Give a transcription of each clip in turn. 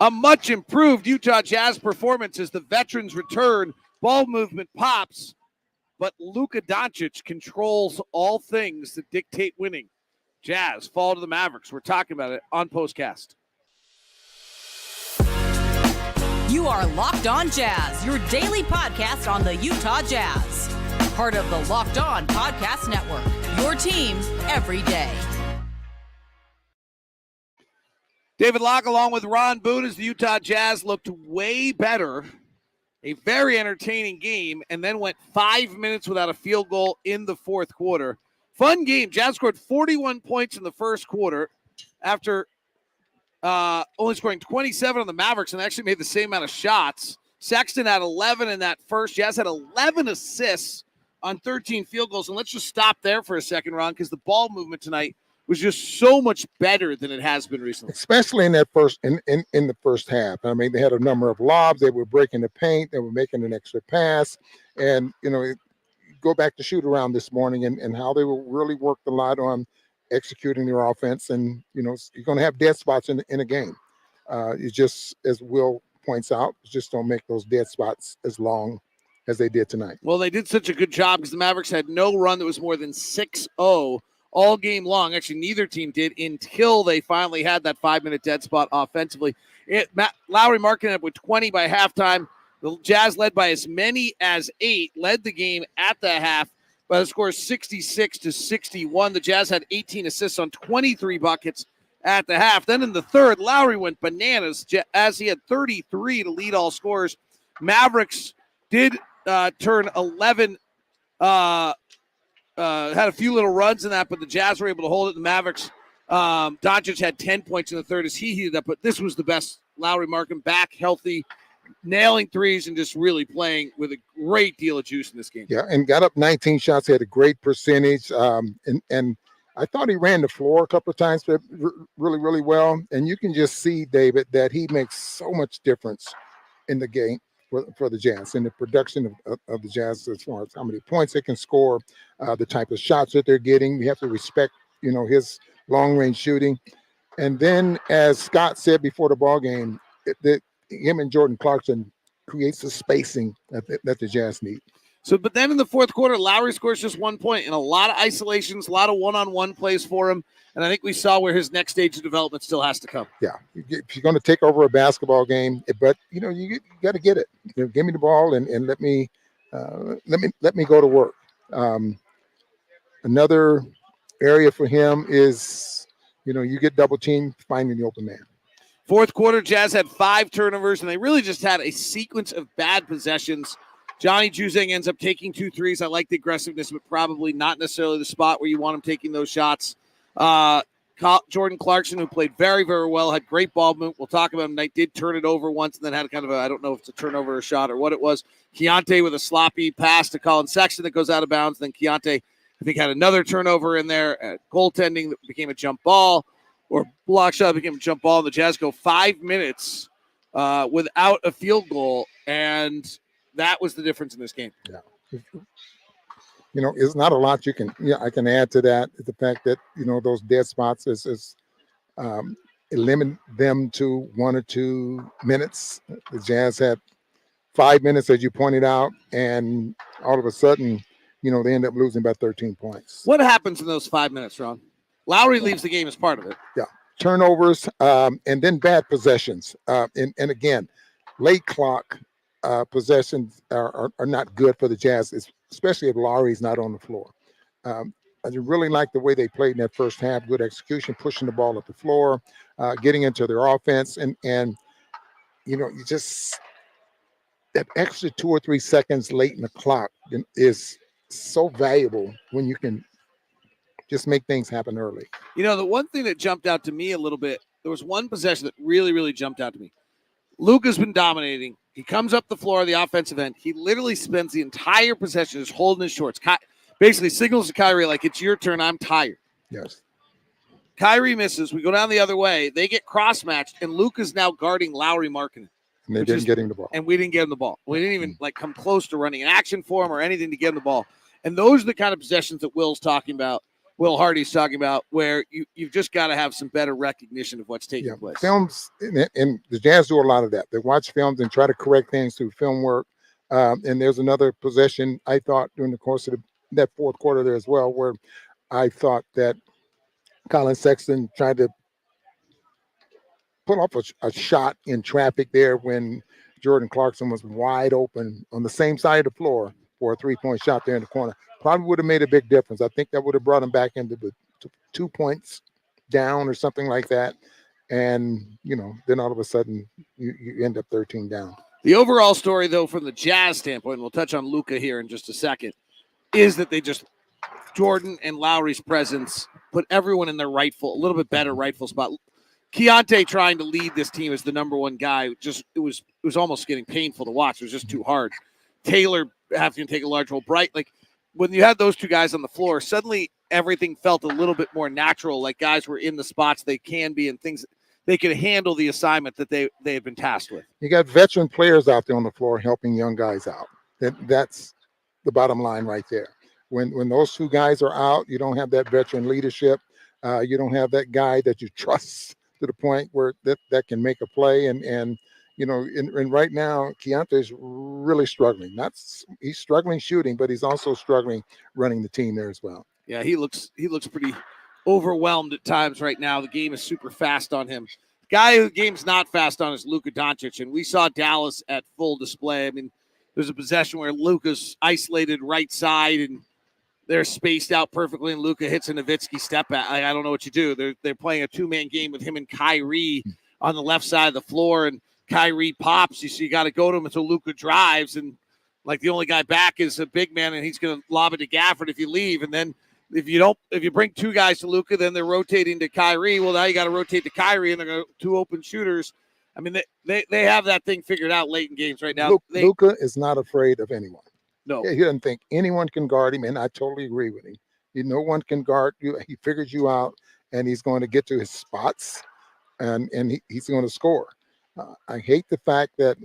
A much improved Utah Jazz performance as the veterans return. Ball movement pops, but Luka Doncic controls all things that dictate winning. Jazz fall to the Mavericks. We're talking about it on Postcast. You are Locked On Jazz, your daily podcast on the Utah Jazz. Part of the Locked On Podcast Network, your team every day. David Locke along with Ron Boone as the Utah Jazz looked way better. A very entertaining game, and then went 5 minutes without a field goal in the fourth quarter. Fun game. Jazz scored 41 points in the first quarter after only scoring 27 on the Mavericks, and actually made the same amount of shots. Sexton had 11 in that first. Jazz had 11 assists on 13 field goals. And let's just stop there for a second, Ron, because the ball movement tonight was just so much better than it has been recently. Especially in that first in the first half. I mean, they had a number of lobs. They were breaking the paint. They were making an extra pass. And, go back to shoot around this morning and how they were really worked a lot on executing their offense. And, you're going to have dead spots in a game. It's just, as Will points out, just don't make those dead spots as long as they did tonight. Well, they did such a good job because the Mavericks had no run that was more than 6-0 all game long. Actually, neither team did until they finally had that 5-minute dead spot offensively. Lauri Markkanen with 20 by halftime. The Jazz led by as many as 8, led the game at the half by the score 66-61. The Jazz had 18 assists on 23 buckets at the half. Then in the third, Lauri went bananas as he had 33 to lead all scorers. Mavericks did turn 11 had a few little runs in that, but the Jazz were able to hold it. The Mavericks, Doncic had 10 points in the third as he heated up, but this was the best. Lauri Markkanen back healthy, nailing threes, and just really playing with a great deal of juice in this game. Yeah, and got up 19 shots. He had a great percentage, and I thought he ran the floor a couple of times really, really well. And you can just see, David, that he makes so much difference in the game for the Jazz and the production of the Jazz as far as how many points they can score, the type of shots that they're getting. We have to respect, his long-range shooting. And then, as Scott said before the ball game, him and Jordan Clarkson creates the spacing that the Jazz need. So, but then in the fourth quarter, Lauri scores just 1 point and a lot of isolations, a lot of one-on-one plays for him. And I think we saw where his next stage of development still has to come. Yeah, if you're going to take over a basketball game, but you got to get it. Give me the ball and let me go to work. Another area for him is, you get double team, finding the open man. Fourth quarter, Jazz had 5 turnovers, and they really just had a sequence of bad possessions. Johnny Juzang ends up taking 2 threes. I like the aggressiveness, but probably not necessarily the spot where you want him taking those shots. Jordan Clarkson, who played very, very well, had great ball movement. We'll talk about him tonight. Did turn it over once and then had kind of I don't know if it's a turnover or a shot or what it was. Keontae with a sloppy pass to Colin Sexton that goes out of bounds. Then Keontae, I think, had another turnover in there. Goaltending that became a jump ball, or block shot became a jump ball. And the Jazz go 5 minutes without a field goal, and that was the difference in this game. Yeah. It's not a lot I can add to that. The fact that, those dead spots is limit them to 1 or 2 minutes. The Jazz had 5 minutes, as you pointed out, and all of a sudden, they end up losing by 13 points. What happens in those 5 minutes, Ron? Lauri leaves the game as part of it. Yeah. Turnovers, and then bad possessions. And again, late clock possessions are not good for the Jazz, especially if Lauri's not on the floor. I really like the way they played in that first half. Good execution, pushing the ball up the floor, getting into their offense. And you just, that extra 2 or 3 seconds late in the clock is so valuable when you can just make things happen early. The one thing that jumped out to me a little bit, there was one possession that really, really jumped out to me. Luka's been dominating. He comes up the floor of the offensive end. He literally spends the entire possession just holding his shorts. Basically signals to Kyrie, like, it's your turn, I'm tired. Yes. Kyrie misses. We go down the other way. They get cross-matched, and Luka's now guarding Lauri Markkanen. And they didn't get him the ball. And we didn't get him the ball. We didn't even, come close to running an action for him or anything to get him the ball. And those are the kind of possessions that Will's talking about, Will Hardy's talking about, where you've just got to have some better recognition of what's taking place. Films, and the Jazz do a lot of that. They watch films and try to correct things through film work. And there's another possession, I thought, during the course of that fourth quarter there as well, where I thought that Colin Sexton tried to pull off a shot in traffic there when Jordan Clarkson was wide open on the same side of the floor for a three-point shot there in the corner. Probably would have made a big difference. I think that would have brought him back into the 2 points down or something like that. And, then all of a sudden you end up 13 down. The overall story, though, from the Jazz standpoint, and we'll touch on Luka here in just a second, is that Jordan and Lauri's presence put everyone in their a little bit better rightful spot. Keontae trying to lead this team as the number one guy, it was almost getting painful to watch. It was just too hard. Taylor having to take a large role. Bright, when you had those two guys on the floor, suddenly everything felt a little bit more natural, like guys were in the spots they can be and things they could handle the assignment that they've been tasked with. You got veteran players out there on the floor helping young guys out. That's the bottom line right there. When those two guys are out, you don't have that veteran leadership. You don't have that guy that you trust to the point where that can make a play. And right now, Keontae's really struggling. He's struggling shooting, but he's also struggling running the team there as well. Yeah, he looks pretty overwhelmed at times right now. The game is super fast on him. The guy who the game's not fast on is Luka Doncic, and we saw Dallas at full display. I mean, there's a possession where Luka's isolated right side, and they're spaced out perfectly, and Luka hits a Nowitzki step back. I don't know what you do. They're playing a two-man game with him and Kyrie on the left side of the floor, and Kyrie pops. You got to go to him until Luka drives, and the only guy back is a big man, and he's going to lob it to Gafford if you leave, and then if you bring two guys to Luka, then they're rotating to Kyrie. Well, now you got to rotate to Kyrie, and they're going to two open shooters. I mean, they have that thing figured out late in games right now. Luka is not afraid of anyone. No, he doesn't think anyone can guard him, and I totally agree with him. No one can guard you. He figures you out, and he's going to get to his spots, and he's going to score. I hate the fact that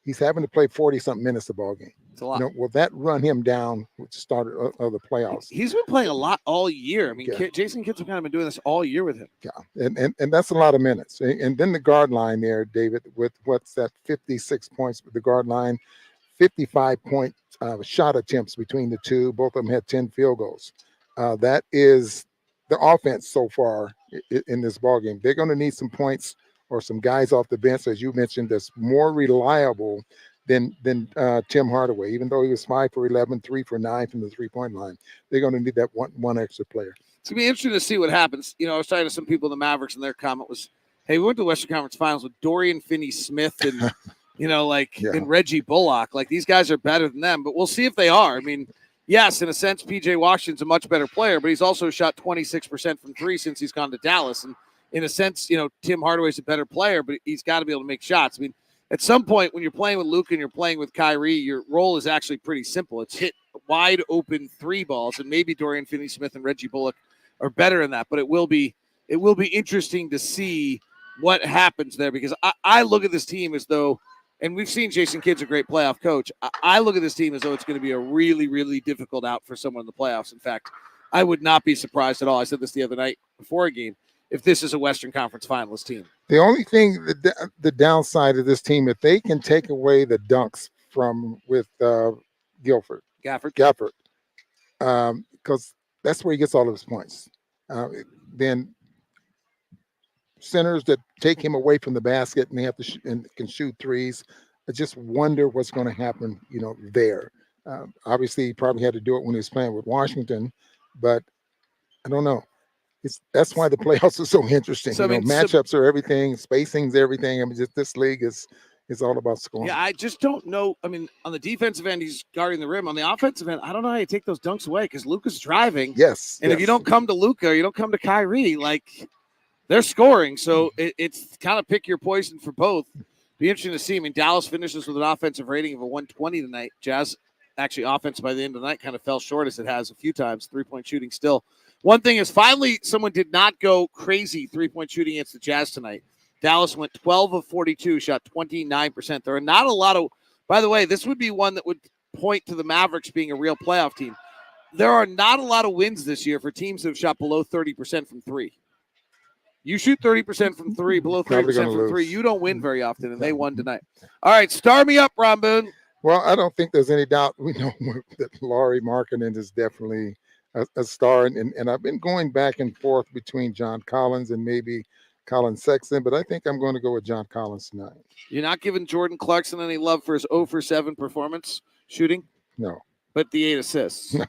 he's having to play 40-something minutes a ball game. It's a lot. Will that run him down with the start of the playoffs? He's been playing a lot all year. I mean, Jason Kidd's kind of been doing this all year with him. Yeah, and that's a lot of minutes. And then the guard line there, David, with what's that, 56 points with the guard line, 55-point shot attempts between the two. Both of them had 10 field goals. That is the offense so far in this ballgame. They're going to need some points or some guys off the bench, as you mentioned, that's more reliable than Tim Hardaway. Even though he was 5 for 11, 3 for 9 from the three-point line, they're going to need that one extra player. It's going to be interesting to see what happens. I was talking to some people in the Mavericks, and their comment was, hey, we went to the Western Conference Finals with Dorian Finney-Smith and, and Reggie Bullock. These guys are better than them, but we'll see if they are. I mean, yes, in a sense, P.J. Washington's a much better player, but he's also shot 26% from three since he's gone to Dallas. And in a sense, Tim Hardaway's a better player, but he's got to be able to make shots. I mean, at some point when you're playing with Luka and you're playing with Kyrie, your role is actually pretty simple. It's hit wide open three balls, and maybe Dorian Finney-Smith and Reggie Bullock are better in that. But it will be interesting to see what happens there, because I look at this team as though, and we've seen Jason Kidd's a great playoff coach. I look at this team as though it's going to be a really, really difficult out for someone in the playoffs. In fact, I would not be surprised at all. I said this the other night before a game, if this is a Western Conference Finalist team. The only thing, the downside of this team, if they can take away the dunks with Gafford, because that's where he gets all of his points. Then centers that take him away from the basket and they have to and can shoot threes. I just wonder what's going to happen, there. Obviously, he probably had to do it when he was playing with Washington, but I don't know. That's why the playoffs are so interesting. Matchups are everything, spacing's everything. I mean, just this league is all about scoring. Yeah, I just don't know. I mean, on the defensive end, he's guarding the rim. On the offensive end, I don't know how you take those dunks away because Luka's driving. Yes. And if you don't come to Luka, you don't come to Kyrie, they're scoring. So it's kind of pick your poison for both. Be interesting to see. I mean, Dallas finishes with an offensive rating of a 120 tonight. Jazz, actually, offense by the end of the night kind of fell short as it has a few times. 3-point shooting still. One thing is, finally, someone did not go crazy 3-point shooting against the Jazz tonight. Dallas went 12 of 42, shot 29%. There are not a lot of – by the way, this would be one that would point to the Mavericks being a real playoff team. there are not a lot of wins this year for teams that have shot below 30% from three. You shoot 30% from three, below 30% from three, you don't win very often, and they won tonight. All right, star me up, Ron Boone. Well, I don't think there's any doubt. We know that Lauri Markkanen is definitely a star, and I've been going back and forth between John Collins and maybe Colin Sexton, but I think I'm going to go with John Collins tonight. You're not giving Jordan Clarkson any love for his 0 for 7 performance shooting? No. But the 8 assists? No.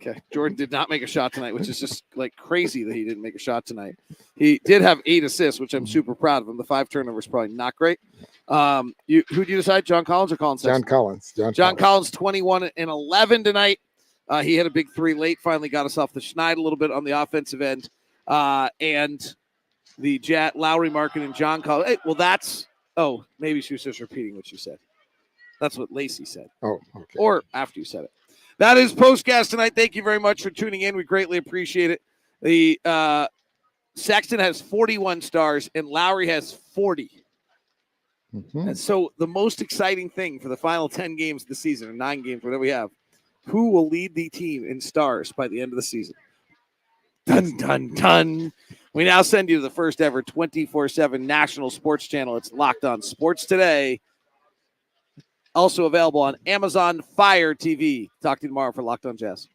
Okay. Jordan did not make a shot tonight, which is just like crazy that he didn't make a shot tonight. He did have 8 assists, which I'm super proud of him. The 5 turnovers probably not great. Who do you decide, John Collins or Colin Sexton? John Collins. John Collins, 21 and 11 tonight. He had a big 3 late, finally got us off the schneid a little bit on the offensive end. And the Lauri Markkanen and John Collins. Hey, well, maybe she was just repeating what you said. That's what Lacey said. Oh, okay. Or after you said it. That is Postcast tonight. Thank you very much for tuning in. We greatly appreciate it. The Sexton has 41 stars and Lauri has 40. Mm-hmm. And so the most exciting thing for the final 10 games of the season, or 9 games, whatever we have, who will lead the team in stars by the end of the season? Dun, dun, dun. We now send you to the first ever 24/7 national sports channel. It's Locked On Sports Today. Also available on Amazon Fire TV. Talk to you tomorrow for Locked On Jazz.